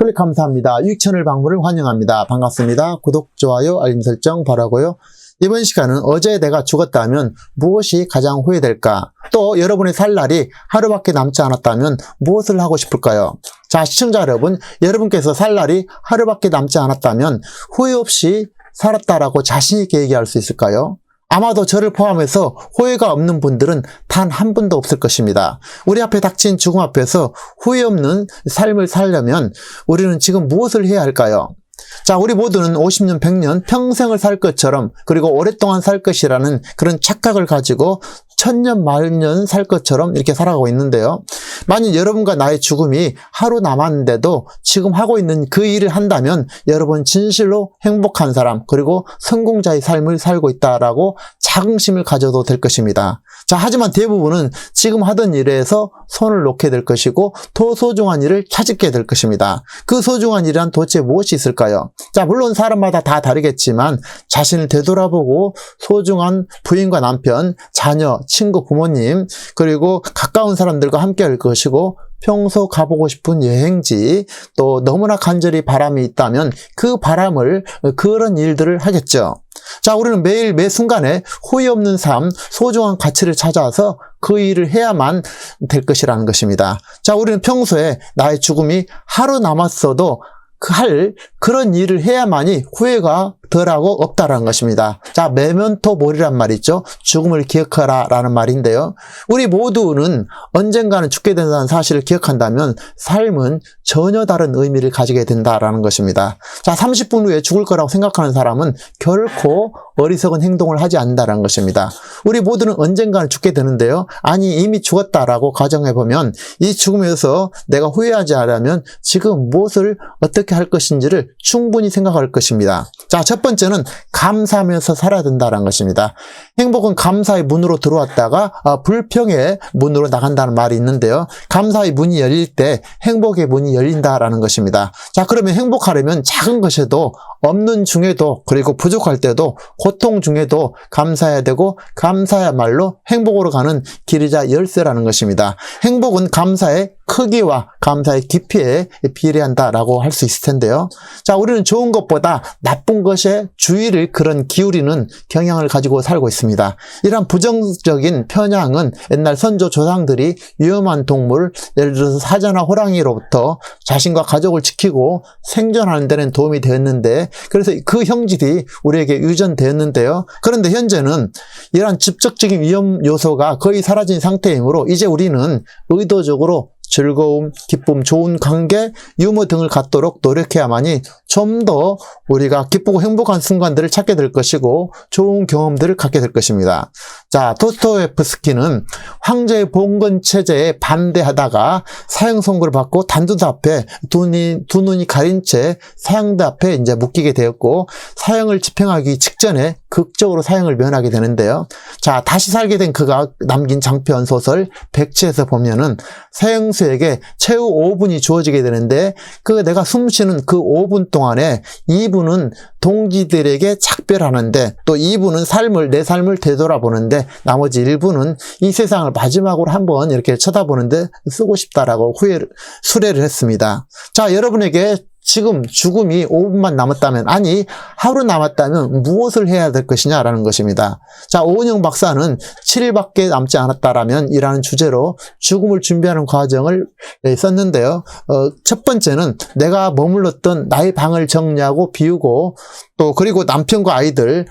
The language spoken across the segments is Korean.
클릭 감사합니다. 유익 채널 방문을 환영합니다. 반갑습니다. 구독, 좋아요, 알림 설정 바라고요. 이번 시간은 어제 내가 죽었다면 무엇이 가장 후회될까? 또 여러분의 살 날이 하루밖에 남지 않았다면 무엇을 하고 싶을까요? 자, 시청자 여러분, 여러분께서 살 날이 하루밖에 남지 않았다면 후회 없이 살았다라고 자신 있게 얘기할 수 있을까요? 아마도 저를 포함해서 후회가 없는 분들은 단 한 분도 없을 것입니다. 우리 앞에 닥친 죽음 앞에서 후회 없는 삶을 살려면 우리는 지금 무엇을 해야 할까요? 자, 우리 모두는 50년, 100년, 평생을 살 것처럼, 그리고 오랫동안 살 것이라는 그런 착각을 가지고 천년, 만년 살 것처럼 이렇게 살아가고 있는데요. 만약 여러분과 나의 죽음이 하루 남았는데도 지금 하고 있는 그 일을 한다면 여러분 진실로 행복한 사람, 그리고 성공자의 삶을 살고 있다라고 자긍심을 가져도 될 것입니다. 자, 하지만 대부분은 지금 하던 일에서 손을 놓게 될 것이고 더 소중한 일을 찾게 될 것입니다. 그 소중한 일이란 도대체 무엇이 있을까요? 자, 물론 사람마다 다 다르겠지만 자신을 되돌아보고 소중한 부인과 남편, 자녀, 친구, 부모님, 그리고 가까운 사람들과 함께 할 것이고 평소 가보고 싶은 여행지, 또 너무나 간절히 바람이 있다면 그 바람을, 그런 일들을 하겠죠. 자, 우리는 매일 매 순간에 후회 없는 삶, 소중한 가치를 찾아서 그 일을 해야만 될 것이라는 것입니다. 자, 우리는 평소에 나의 죽음이 하루 남았어도 그런 일을 해야만이 후회가 덜하고 없다라는 것입니다. 자, 메멘토 모리란 말이죠. 죽음을 기억하라 라는 말인데요. 우리 모두는 언젠가는 죽게 된다는 사실을 기억한다면 삶은 전혀 다른 의미를 가지게 된다라는 것입니다. 자, 30분 후에 죽을 거라고 생각하는 사람은 결코 어리석은 행동을 하지 않는다는 것입니다. 우리 모두는 언젠가는 죽게 되는데요. 아니, 이미 죽었다라고 가정해보면 이 죽음에서 내가 후회하지 않으면 지금 무엇을 어떻게 할 것인지를 충분히 생각할 것입니다. 자, 첫 번째는 감사하면서 살아야 된다는 것입니다. 행복은 감사의 문으로 들어왔다가 불평의 문으로 나간다는 말이 있는데요. 감사의 문이 열릴 때 행복의 문이 열린다라는 것입니다. 자, 그러면 행복하려면 작은 것에도, 없는 중에도, 그리고 부족할 때도, 고통 중에도 감사해야 되고, 감사야말로 행복으로 가는 길이자 열쇠라는 것입니다. 행복은 감사의 크기와 감사의 깊이에 비례한다라고 할 수 있을 텐데요. 자, 우리는 좋은 것보다 나쁜 것에 주의를 기울이는 경향을 가지고 살고 있습니다. 이런 부정적인 편향은 옛날 선조 조상들이 위험한 동물, 예를 들어서 사자나 호랑이로부터 자신과 가족을 지키고 생존하는 데는 도움이 되었는데, 그래서 그 형질이 우리에게 유전되었는데요. 그런데 현재는 이러한 직접적인 위험 요소가 거의 사라진 상태이므로 이제 우리는 의도적으로 즐거움, 기쁨, 좋은 관계, 유머 등을 갖도록 노력해야만이 좀 더 우리가 기쁘고 행복한 순간들을 찾게 될 것이고 좋은 경험들을 갖게 될 것입니다. 자, 도스토옙스키는 황제의 봉건 체제에 반대하다가 사형 선고를 받고 단두대 앞에 두 눈이 가린 채 사형대 앞에 이제 묶이게 되었고 사형을 집행하기 직전에 극적으로 사형을 면하게 되는데요. 자, 다시 살게 된 그가 남긴 장편 소설 백치에서 보면은 사형수에게 최후 5분이 주어지게 되는데 내가 숨쉬는 그 5분 동안에 2분은 동지들에게 작별하는데 또 2분은 내 삶을 되돌아보는데 나머지 1분은 이 세상을 마지막으로 한번 이렇게 쳐다보는데 쓰고 싶다라고 수레를 했습니다. 자, 여러분에게 지금 죽음이 5분만 남았다면, 아니 하루 남았다면 무엇을 해야 될 것이냐라는 것입니다. 자, 오은영 박사는 7일밖에 남지 않았다라면 이라는 주제로 죽음을 준비하는 과정을 썼는데요. 첫 번째는 내가 머물렀던 나의 방을 정리하고 비우고 또 그리고 남편과 아이들,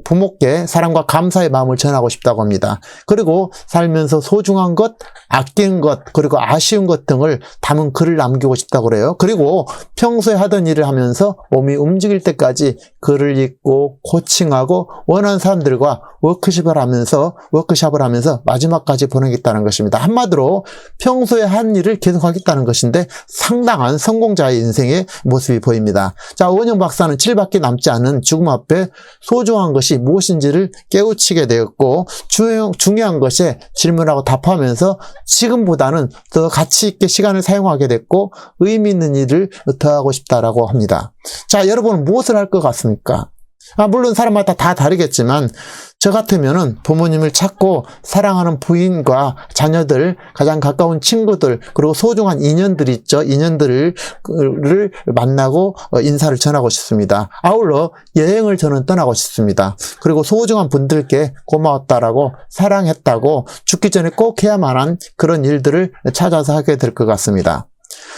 부모께 사랑과 감사의 마음을 전하고 싶다고 합니다. 그리고 살면서 소중한 것, 아끼는 것, 그리고 아쉬운 것 등을 담은 글을 남기고 싶다고 그래요. 그리고 평소에 하던 일을 하면서 몸이 움직일 때까지 글을 읽고 코칭하고 원하는 사람들과 워크숍을 하면서 마지막까지 보내겠다는 것입니다. 한마디로 평소에 한 일을 계속하겠다는 것인데 상당한 성공자의 인생의 모습이 보입니다. 자, 오은영 박사는 7밖에 남지 않은 죽음 앞에 소중한 것이 무엇인지를 깨우치게 되었고 중요한 것에 질문하고 답하면서 지금보다는 더 가치 있게 시간을 사용하게 됐고 의미 있는 일을 더 하고 싶다라고 합니다. 자, 여러분은 무엇을 할 것 같습니까? 물론 사람마다 다 다르겠지만 저 같으면은 부모님을 찾고 사랑하는 부인과 자녀들, 가장 가까운 친구들, 그리고 소중한 인연들 있죠. 인연들을 만나고 인사를 전하고 싶습니다. 아울러 여행을 저는 떠나고 싶습니다. 그리고 소중한 분들께 고마웠다라고, 사랑했다고, 죽기 전에 꼭 해야만 한 그런 일들을 찾아서 하게 될 것 같습니다.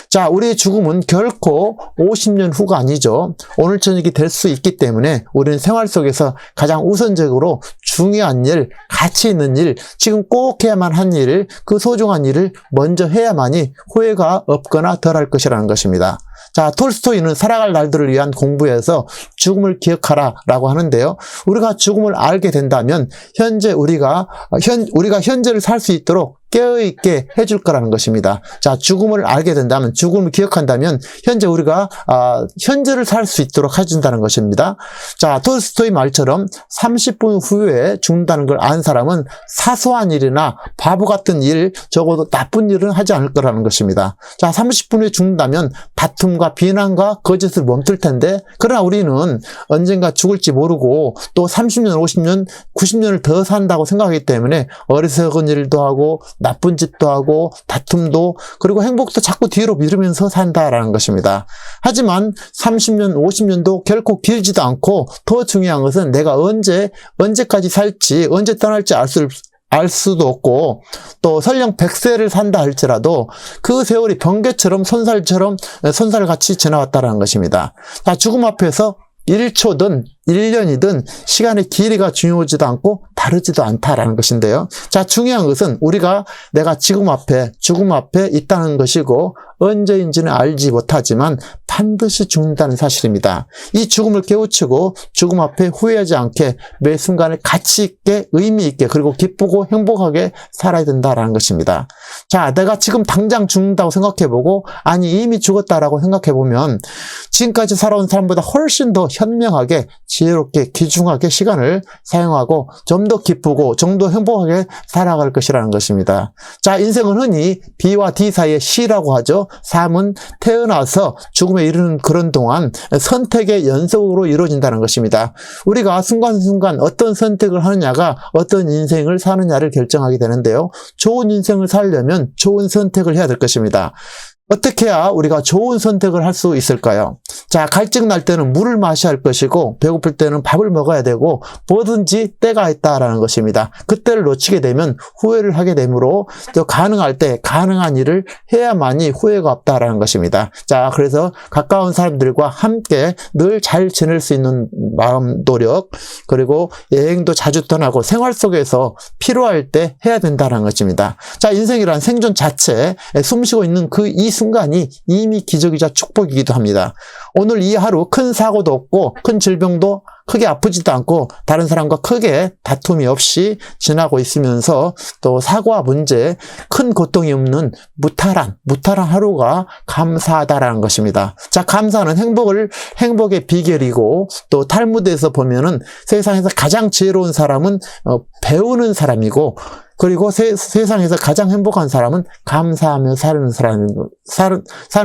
자, 우리의 죽음은 결코 50년 후가 아니죠. 오늘 저녁이 될 수 있기 때문에 우리는 생활 속에서 가장 우선적으로 중요한 일, 가치 있는 일, 지금 꼭 해야만 한 일, 그 소중한 일을 먼저 해야만이 후회가 없거나 덜할 것이라는 것입니다. 자, 톨스토이는 살아갈 날들을 위한 공부에서 죽음을 기억하라 라고 하는데요. 우리가 죽음을 알게 된다면 우리가 현재를 살 수 있도록 깨어있게 해줄 거라는 것입니다. 자, 죽음을 알게 된다면, 죽음을 기억한다면 현재 우리가 현재를 살 수 있도록 해준다는 것입니다. 자, 톨스토이 말처럼 30분 후에 죽는다는 걸 아는 사람은 사소한 일이나 바보 같은 일, 적어도 나쁜 일은 하지 않을 거라는 것입니다. 자, 30분 후에 죽는다면 다툼과 비난과 거짓을 멈출 텐데, 그러나 우리는 언젠가 죽을지 모르고 또 30년, 50년, 90년을 더 산다고 생각하기 때문에 어리석은 일도 하고 나쁜 짓도 하고 다툼도, 그리고 행복도 자꾸 뒤로 미루면서 산다라는 것입니다. 하지만 30년, 50년도 결코 길지도 않고, 더 중요한 것은 내가 언제까지 살지, 언제 떠날지 알 수도 없고, 또 설령 100세를 산다 할지라도 그 세월이 번개처럼 손살같이 지나왔다는 것입니다. 자, 죽음 앞에서 1초든 1년이든 시간의 길이가 중요하지도 않고 다르지도 않다라는 것인데요. 자, 중요한 것은 내가 죽음 앞에 있다는 것이고, 언제인지는 알지 못하지만 반드시 죽는다는 사실입니다. 이 죽음을 깨우치고 죽음 앞에 후회하지 않게 매 순간을 가치 있게, 의미 있게, 그리고 기쁘고 행복하게 살아야 된다라는 것입니다. 자, 내가 지금 당장 죽는다고 생각해보고, 아니 이미 죽었다라고 생각해보면 지금까지 살아온 사람보다 훨씬 더 현명하게, 지혜롭게, 귀중하게 시간을 사용하고 좀 더 기쁘고 좀 더 행복하게 살아갈 것이라는 것입니다. 자, 인생은 흔히 B와 D 사이의 C라고 하죠. 삶은 태어나서 죽음에 이르는 그런 동안 선택의 연속으로 이루어진다는 것입니다. 우리가 순간순간 어떤 선택을 하느냐가 어떤 인생을 사느냐를 결정하게 되는데요. 좋은 인생을 살려면 좋은 선택을 해야 될 것입니다. 어떻게 해야 우리가 좋은 선택을 할 수 있을까요? 자, 갈증 날 때는 물을 마셔야 할 것이고, 배고플 때는 밥을 먹어야 되고, 뭐든지 때가 있다라는 것입니다. 그때를 놓치게 되면 후회를 하게 되므로, 또 가능할 때 가능한 일을 해야만이 후회가 없다라는 것입니다. 자, 그래서 가까운 사람들과 함께 늘 잘 지낼 수 있는 마음 노력, 그리고 여행도 자주 떠나고 생활 속에서 필요할 때 해야 된다는 것입니다. 자, 인생이란 생존 자체, 숨쉬고 있는 이 순간이 이미 기적이자 축복이기도 합니다. 오늘 이 하루 큰 사고도 없고 큰 질병도 크게 아프지도 않고 다른 사람과 크게 다툼이 없이 지나고 있으면서, 또 사고와 문제, 큰 고통이 없는 무탈한 하루가 감사하다라는 것입니다. 자, 감사는 행복의 비결이고, 또 탈무드에서 보면은 세상에서 가장 지혜로운 사람은 배우는 사람이고, 그리고 세상에서 가장 행복한 사람은 감사하며 사는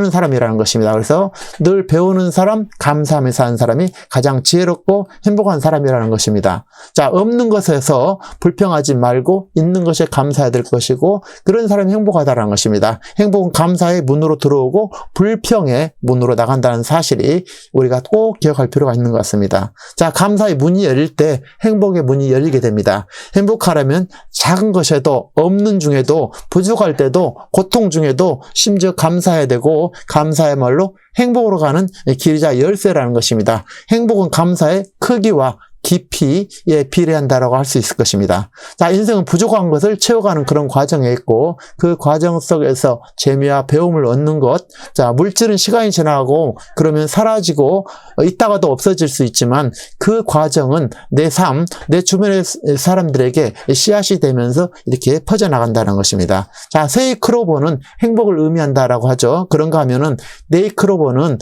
사람이라는 것입니다. 그래서 늘 배우는 사람, 감사하며 사는 사람이 가장 지혜롭고 행복한 사람이라는 것입니다. 자, 없는 것에서 불평하지 말고 있는 것에 감사해야 될 것이고, 그런 사람이 행복하다는 것입니다. 행복은 감사의 문으로 들어오고 불평의 문으로 나간다는 사실이 우리가 꼭 기억할 필요가 있는 것 같습니다. 자, 감사의 문이 열릴 때 행복의 문이 열리게 됩니다. 행복하려면 작은 것에도, 없는 중에도, 부족할 때도, 고통 중에도 심지어 감사해야 되고, 감사야말로 행복으로 가는 길이자 열쇠라는 것입니다. 행복은 감사의 크기와 깊이에 비례한다라고 할 수 있을 것입니다. 자, 인생은 부족한 것을 채워가는 그런 과정에 있고, 그 과정 속에서 재미와 배움을 얻는 것. 자, 물질은 시간이 지나고 그러면 사라지고 있다가도 없어질 수 있지만, 그 과정은 내 삶, 내 주변의 사람들에게 씨앗이 되면서 이렇게 퍼져나간다는 것입니다. 자, 세이크로버는 행복을 의미한다라고 하죠. 그런가 하면은 네이크로버는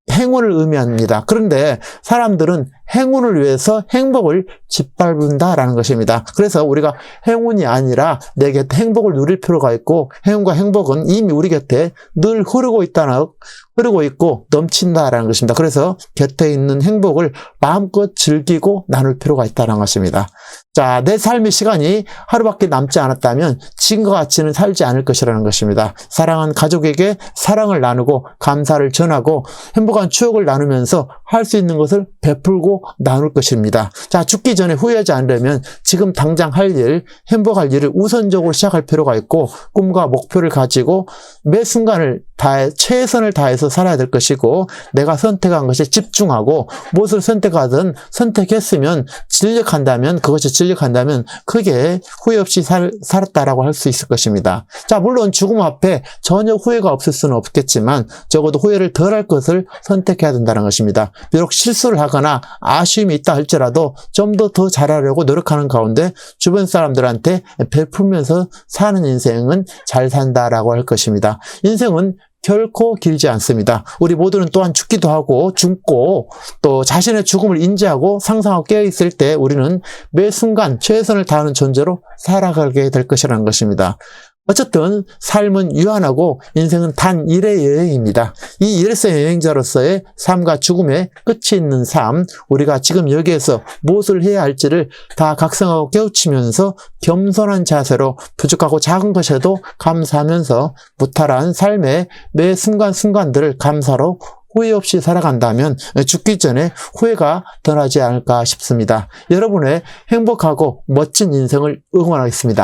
행운을 의미합니다. 그런데 사람들은 행운을 위해서 행복을 짓밟는다라는 것입니다. 그래서 우리가 행운이 아니라 내 곁에 행복을 누릴 필요가 있고, 행운과 행복은 이미 우리 곁에 늘 흐르고 있고 넘친다라는 것입니다. 그래서 곁에 있는 행복을 마음껏 즐기고 나눌 필요가 있다는 것입니다. 자, 내 삶의 시간이 하루밖에 남지 않았다면 지금과 같이는 살지 않을 것이라는 것입니다. 사랑하는 가족에게 사랑을 나누고 감사를 전하고 행복한 추억을 나누면서 할 수 있는 것을 베풀고 나눌 것입니다. 자, 죽기 전에 후회하지 않으려면 지금 당장 할 일, 행복할 일을 우선적으로 시작할 필요가 있고, 꿈과 목표를 가지고 매 순간을 최선을 다해서 살아야 될 것이고, 내가 선택한 것에 집중하고 무엇을 선택하든 선택했으면 그것이 진력한다면 크게 후회 없이 살았다라고 할 수 있을 것입니다. 자, 물론 죽음 앞에 전혀 후회가 없을 수는 없겠지만 적어도 후회를 덜할 것을 선택해야 된다는 것입니다. 비록 실수를 하거나 아쉬움이 있다 할지라도 좀 더 잘하려고 노력하는 가운데 주변 사람들한테 베풀면서 사는 인생은 잘 산다라고 할 것입니다. 인생은 결코 길지 않습니다. 우리 모두는 또한 죽기도 하고 죽고 또 자신의 죽음을 인지하고 상상하고 깨어있을 때 우리는 매 순간 최선을 다하는 존재로 살아가게 될 것이라는 것입니다. 어쨌든 삶은 유한하고 인생은 단 일의 여행입니다. 이 일생 여행자로서의 삶과 죽음의 끝이 있는 삶, 우리가 지금 여기에서 무엇을 해야 할지를 다 각성하고 깨우치면서 겸손한 자세로 부족하고 작은 것에도 감사하면서 무탈한 삶의 매 순간순간들을 감사로 후회 없이 살아간다면 죽기 전에 후회가 덜하지 않을까 싶습니다. 여러분의 행복하고 멋진 인생을 응원하겠습니다.